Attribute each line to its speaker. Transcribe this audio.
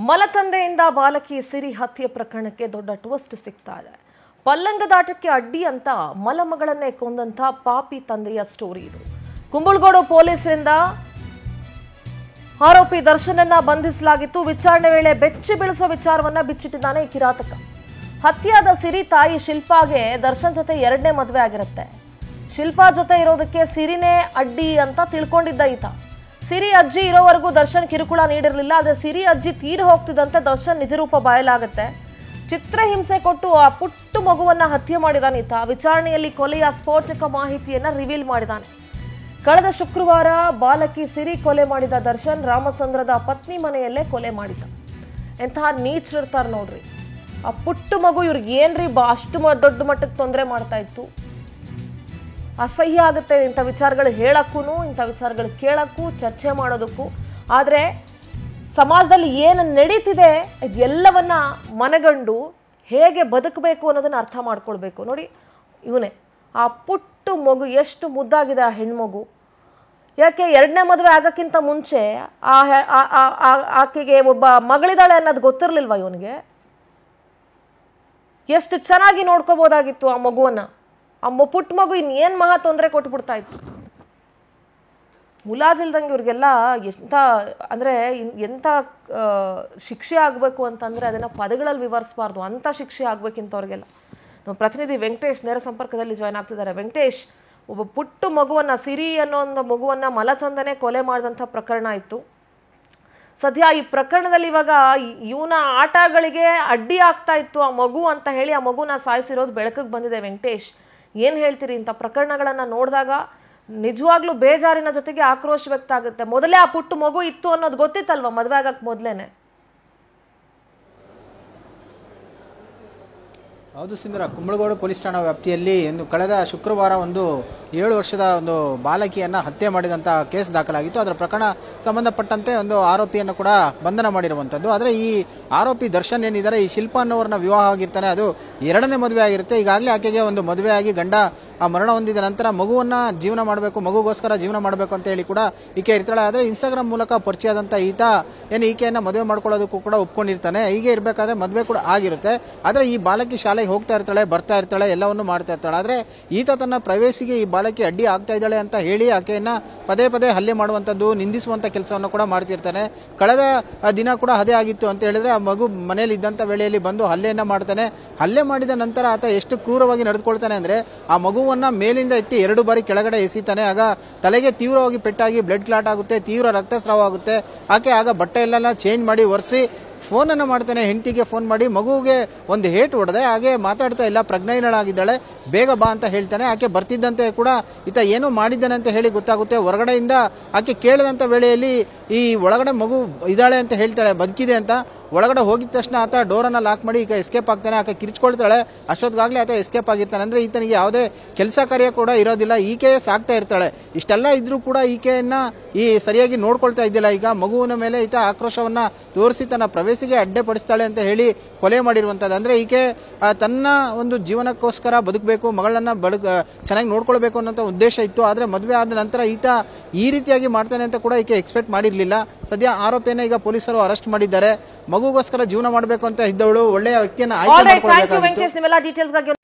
Speaker 1: ಮಲತಂದೆಯಿಂದ ಬಾಲಕಿ ಸಿರಿ ಹತ್ಯೆ ಪ್ರಕರಣಕ್ಕೆ ದೊಡ್ಡ ಟ್ವಿಸ್ಟ್ ಸಿಗ್ತಾ ಇದೆ. ಪಲ್ಲಂಗದಾಟಕ್ಕೆ ಅಡ್ಡಿ ಅಂತ ಮಲಮಗಳನ್ನೇ ಕೊಂದಂತ ಪಾಪಿ ತಂದೆಯ ಸ್ಟೋರಿ ಇದು. ಕುಂಬಳಗೋಡು ಪೊಲೀಸರಿಂದ ಆರೋಪಿ ದರ್ಶನನ್ನ ಬಂಧಿಸಲಾಗಿತ್ತು. ವಿಚಾರಣೆ ವೇಳೆ ಬೆಚ್ಚಿ ಬೀಳಿಸುವ ವಿಚಾರವನ್ನ ಬಿಚ್ಚಿಟ್ಟಿದ್ದಾನೆ ಈ ಕಿರಾತಕ. ಹತ್ಯೆಯಾದ ಸಿರಿ ತಾಯಿ ಶಿಲ್ಪಾಗೆ ದರ್ಶನ್ ಜೊತೆ ಎರಡನೇ ಮದುವೆ ಆಗಿರುತ್ತೆ. ಶಿಲ್ಪಾ ಜೊತೆ ಇರೋದಕ್ಕೆ ಸಿರಿನೇ ಅಡ್ಡಿ ಅಂತ ತಿಳ್ಕೊಂಡಿದ್ದ ಈತ. ಸಿರಿ ಅಜ್ಜಿ ಇರೋವರೆಗೂ ದರ್ಶನ್ ಕಿರುಕುಳ ನೀಡಿರಲಿಲ್ಲ. ಆದರೆ ಸಿರಿ ಅಜ್ಜಿ ತೀರಿ ಹೋಗ್ತಿದ್ದಂತೆ ದರ್ಶನ್ ನಿಜರೂಪ ಬಯಲಾಗುತ್ತೆ. ಚಿತ್ರಹಿಂಸೆ ಕೊಟ್ಟು ಆ ಪುಟ್ಟು ಮಗುವನ್ನ ಹತ್ಯೆ ಮಾಡಿದಾನೆ ಈತ. ವಿಚಾರಣೆಯಲ್ಲಿ ಕೊಲೆಯ ಸ್ಫೋಟಕ ಮಾಹಿತಿಯನ್ನ ರಿವೀಲ್ ಮಾಡಿದಾನೆ. ಕಳೆದ ಶುಕ್ರವಾರ ಬಾಲಕಿ ಸಿರಿ ಕೊಲೆ ಮಾಡಿದ ದರ್ಶನ್ ರಾಮಚಂದ್ರದ ಪತ್ನಿ ಮನೆಯಲ್ಲೇ ಕೊಲೆ ಮಾಡಿದ. ಎಂತಹ ನೀಚರಿರ್ತಾರೆ ನೋಡ್ರಿ. ಆ ಪುಟ್ಟು ಮಗು ಇವ್ರಿಗೆ ಏನ್ರಿ ಅಷ್ಟು ದೊಡ್ಡ ಮಟ್ಟಕ್ಕೆ ತೊಂದರೆ ಮಾಡ್ತಾ ಇತ್ತು. ಅಸಹ್ಯ ಆಗುತ್ತೆ ಇಂಥ ವಿಚಾರಗಳು ಹೇಳಕ್ಕೂ, ಇಂಥ ವಿಚಾರಗಳು ಕೇಳಕ್ಕೂ, ಚರ್ಚೆ ಮಾಡೋದಕ್ಕೂ. ಆದರೆ ಸಮಾಜದಲ್ಲಿ ಏನು ನಡೀತಿದೆ ಎಲ್ಲವನ್ನ ಮನಗಂಡು ಹೇಗೆ ಬದುಕಬೇಕು ಅನ್ನೋದನ್ನ ಅರ್ಥ ಮಾಡ್ಕೊಳ್ಬೇಕು. ನೋಡಿ, ಇವನೇ ಆ ಪುಟ್ಟು ಮಗು ಎಷ್ಟು ಮುದ್ದಾಗಿದೆ ಆ ಹೆಣ್ಮಗು. ಯಾಕೆ ಎರಡನೇ ಮದುವೆ ಆಗೋಕ್ಕಿಂತ ಮುಂಚೆ ಆಕೆಗೆ ಒಬ್ಬ ಮಗಳಿದ್ದಾಳೆ ಅನ್ನೋದು ಗೊತ್ತಿರಲಿಲ್ವ ಇವನಿಗೆ? ಎಷ್ಟು ಚೆನ್ನಾಗಿ ನೋಡ್ಕೋಬೋದಾಗಿತ್ತು ಆ ಮಗುವನ್ನ. ಆ ಪುಟ್ಟ ಮಗು ಇನ್ನೇನು ಮಹಾ ತೊಂದರೆ ಕೊಟ್ಬಿಡ್ತಾ ಇತ್ತು. ಮುಲಾಜಿಲ್ದಂಗೆ ಇವ್ರಿಗೆಲ್ಲ ಎಂಥ ಅಂದರೆ ಎಂಥ ಶಿಕ್ಷೆ ಆಗಬೇಕು ಅಂತಂದರೆ ಅದನ್ನು ಪದಗಳಲ್ಲಿ ವಿವರಿಸಬಾರ್ದು. ಅಂಥ ಶಿಕ್ಷೆ ಆಗಬೇಕಿಂತವ್ರಿಗೆಲ್ಲ. ನಮ್ಮ ಪ್ರತಿನಿಧಿ ವೆಂಕಟೇಶ್ ನೇರ ಸಂಪರ್ಕದಲ್ಲಿ ಜಾಯ್ನ್ ಆಗ್ತಿದ್ದಾರೆ. ವೆಂಕಟೇಶ್, ಒಬ್ಬ ಪುಟ್ಟು ಮಗುವನ್ನು, ಸಿರಿ ಅನ್ನೋ ಒಂದು ಮಗುವನ್ನು ಮಲತಂದನೆ ಕೊಲೆ ಮಾಡಿದಂಥ ಪ್ರಕರಣ ಇತ್ತು. ಸದ್ಯ ಈ ಪ್ರಕರಣದಲ್ಲಿ ಇವಾಗ ಇವನ ಆಟಗಳಿಗೆ ಅಡ್ಡಿ ಆಗ್ತಾ ಇತ್ತು ಆ ಮಗು ಅಂತ ಹೇಳಿ ಆ ಮಗುನ ಸಾಯಿಸಿರೋದು ಬೆಳಕಿಗೆ ಬಂದಿದೆ. ವೆಂಕಟೇಶ್, ಏನು ಹೇಳ್ತೀರಿ? ಇಂಥ ಪ್ರಕರಣಗಳನ್ನು ನೋಡಿದಾಗ ನಿಜವಾಗ್ಲೂ ಬೇಜಾರಿನ ಜೊತೆಗೆ ಆಕ್ರೋಶ ವ್ಯಕ್ತ ಆಗುತ್ತೆ. ಮೊದಲೇ ಆ ಪುಟ್ಟು ಮಗು ಇತ್ತು ಅನ್ನೋದು ಗೊತ್ತಿತ್ತಲ್ವ ಮದುವೆ ಆಗಕ್ಕೆ ಮೊದಲೇನೆ?
Speaker 2: ಹೌದು ಸಿಂಧೂರ, ಕುಂಬಳಗೋಡು ಪೊಲೀಸ್ ಠಾಣಾ ವ್ಯಾಪ್ತಿಯಲ್ಲಿ ಕಳೆದ ಶುಕ್ರವಾರ 7 ವರ್ಷದ ಬಾಲಕಿಯನ್ನ ಹತ್ಯೆ ಮಾಡಿದಂಥ ಕೇಸ್ ದಾಖಲಾಗಿತ್ತು. ಅದರ ಪ್ರಕರಣ ಸಂಬಂಧಪಟ್ಟಂತೆ ಆರೋಪಿಯನ್ನು ಕೂಡ ಬಂಧನ ಮಾಡಿರುವಂಥದ್ದು. ಆದರೆ ಈ ಆರೋಪಿ ದರ್ಶನ್ ಏನಿದ್ದಾರೆ, ಈ ಶಿಲ್ಪಾ ಅನ್ನೋರನ್ನ ವಿವಾಹ ಆಗಿರ್ತಾನೆ. ಅದು ಎರಡನೇ ಮದುವೆ ಆಗಿರುತ್ತೆ. ಈಗಾಗಲೇ ಆಕೆಗೆ ಮದುವೆ ಆಗಿ ಗಂಡ ಮರಣ ಹೊಂದಿದ ನಂತರ ಮಗುವನ್ನ ಜೀವನ ಮಾಡಬೇಕು, ಮಗುಗೋಸ್ಕರ ಜೀವನ ಮಾಡಬೇಕು ಅಂತ ಹೇಳಿ ಕೂಡ ಈಕೆ ಇರ್ತಾಳೆ. ಆದರೆ ಇನ್ಸ್ಟಾಗ್ರಾಮ್ ಮೂಲಕ ಪರಿಚಯ ಆದಂಥ ಈತ ಈಕೆಯನ್ನ ಮದುವೆ ಮಾಡ್ಕೊಳ್ಳೋದಕ್ಕೂ ಕೂಡ ಒಪ್ಕೊಂಡಿರ್ತಾನೆ. ಹೀಗೆ ಇರಬೇಕಾದ್ರೆ ಮದುವೆ ಕೂಡ ಆಗಿರುತ್ತೆ. ಆದರೆ ಈ ಬಾಲಕಿ ಶಾಲೆಗೆ ಹೋಗ್ತಾ ಇರ್ತಾಳೆ, ಬರ್ತಾ ಇರ್ತಾಳೆ, ಎಲ್ಲವನ್ನು ಮಾಡ್ತಾ ಇರ್ತಾಳೆ. ಆದ್ರೆ ಈತ ತನ್ನ ಪ್ರವೇಶಿಗೆ ಈ ಬಾಲಕಿ ಅಡ್ಡಿ ಆಗ್ತಾ ಇದ್ದಾಳೆ ಅಂತ ಹೇಳಿ ಆಕೆಯನ್ನ ಪದೇ ಪದೇ ಹಲ್ಲೆ ಮಾಡುವಂತದ್ದು, ನಿಂದಿಸುವಂತ ಕೆಲಸವನ್ನು ಕೂಡ ಮಾಡ್ತಿರ್ತಾನೆ. ಕಳೆದ ದಿನ ಕೂಡ ಅದೇ ಆಗಿತ್ತು ಅಂತ ಹೇಳಿದ್ರೆ, ಆ ಮಗು ಮನೆಯಲ್ಲಿ ಇದ್ದಂತ ವೇಳೆಯಲ್ಲಿ ಬಂದು ಹಲ್ಲೆಯನ್ನ ಮಾಡ್ತಾನೆ. ಹಲ್ಲೆ ಮಾಡಿದ ನಂತರ ಆತ ಎಷ್ಟು ಕ್ರೂರವಾಗಿ ನಡೆದುಕೊಳ್ತಾನೆ ಅಂದ್ರೆ, ಆ ಮಗುವನ್ನ ಮೇಲಿಂದ ಎತ್ತಿ 2 ಬಾರಿ ಕೆಳಗಡೆ ಎಸಿತಾನೆ. ಆಗ ತಲೆಗೆ ತೀವ್ರವಾಗಿ ಪೆಟ್ಟಾಗಿ ಬ್ಲಡ್ ಕ್ಲಾಟ್ ಆಗುತ್ತೆ, ತೀವ್ರ ರಕ್ತಸ್ರಾವ ಆಗುತ್ತೆ. ಆಕೆ ಆಗ ಬಟ್ಟೆ ಎಲ್ಲ ಚೇಂಜ್ ಮಾಡಿ ಒರೆಸಿ ಫೋನ್ ಅನ್ನು ಮಾಡ್ತಾನೆ. ಹೆಂಡತಿಗೆ ಫೋನ್ ಮಾಡಿ ಮಗುವಿಗೆ ಒಂದು ಹೇಟ್ ಹೊಡೆದೆ, ಹಾಗೆ ಮಾತಾಡ್ತಾ ಇಲ್ಲ, ಪ್ರಜ್ಞಾಹೀನಳಾಗಿದ್ದಾಳೆ, ಬೇಗ ಬಾ ಅಂತ ಹೇಳ್ತಾನೆ. ಆಕೆ ಬರ್ತಿದ್ದಂತೆ ಕೂಡ ಈತ ಏನೋ ಮಾಡಿದ್ದಾನೆ ಅಂತ ಹೇಳಿ ಗೊತ್ತಾಗುತ್ತೆ. ಹೊರಗಡೆಯಿಂದ ಆಕೆ ಕೇಳಿದಂತ ವೇಳೆಯಲ್ಲಿ ಈ ಒಳಗಡೆ ಮಗು ಇದ್ದಾಳೆ ಅಂತ ಹೇಳ್ತಾಳೆ, ಬದುಕಿದೆ ಅಂತ. ಒಳಗಡೆ ಹೋಗಿದ ತಕ್ಷಣ ಆತ ಡೋರನ್ನ ಲಾಕ್ ಮಾಡಿ ಈಗ ಎಸ್ಕೇಪ್ ಆಗ್ತಾನೆ. ಆಕೆ ಕಿರ್ಚ್ಕೊಳ್ತಾಳೆ. ಅಷ್ಟೊತ್ತಿಗಾಗ್ಲೇ ಆತ ಎಸ್ಕೇಪ್ ಆಗಿರ್ತಾನೆ. ಅಂದ್ರೆ ಈತನಿಗೆ ಯಾವುದೇ ಕೆಲಸ ಕಾರ್ಯ ಕೂಡ ಇರೋದಿಲ್ಲ. ಈಕೆ ಸಾಕ್ತಾ ಇರ್ತಾಳೆ. ಇಷ್ಟೆಲ್ಲ ಇದ್ರೂ ಕೂಡ ಈಕೆಯನ್ನ ಸರಿಯಾಗಿ ನೋಡ್ಕೊಳ್ತಾ ಇದ್ದಿಲ್ಲ. ಈಗ ಮಗುವಿನ ಮೇಲೆ ಈತ ಆಕ್ರೋಶವನ್ನ ತೋರಿಸಿ ತನ್ನ ಪ್ರವೇಶಿಗೆ ಅಡ್ಡೆಪಡಿಸ್ತಾಳೆ ಅಂತ ಹೇಳಿ ಕೊಲೆ ಮಾಡಿರುವಂತದ್ದು. ಅಂದ್ರೆ ಈಕೆ ತನ್ನ ಜೀವನಕ್ಕೋಸ್ಕರ ಬದುಕಬೇಕು, ಮಗಳನ್ನ ಚೆನ್ನಾಗಿ ನೋಡ್ಕೊಳ್ಬೇಕು ಅನ್ನೋ ಉದ್ದೇಶ ಇತ್ತು. ಆದ್ರೆ ಮದುವೆ ಆದ ನಂತರ ಈತ ಈ ರೀತಿಯಾಗಿ ಮಾಡ್ತಾನೆ ಅಂತ ಕೂಡ ಈಕೆ ಎಕ್ಸ್ಪೆಕ್ಟ್ ಮಾಡಿರ್ಲಿಲ್ಲ. ಸದ್ಯ ಆರೋಪಿಯನ್ನ ಈಗ ಪೊಲೀಸರು ಅರೆಸ್ಟ್ ಮಾಡಿದ್ದಾರೆ. ಮಗುಗೋಸ್ಕರ ಜೀವನ ಮಾಡಬೇಕು ಅಂತ ಇದ್ದವಳು ಒಳ್ಳೆಯ ವ್ಯಕ್ತಿಯನ್ನ ಆಯ್ಕೆ ಮಾಡಿಕೊಳ್ಳಬೇಕಾಗಿತ್ತು.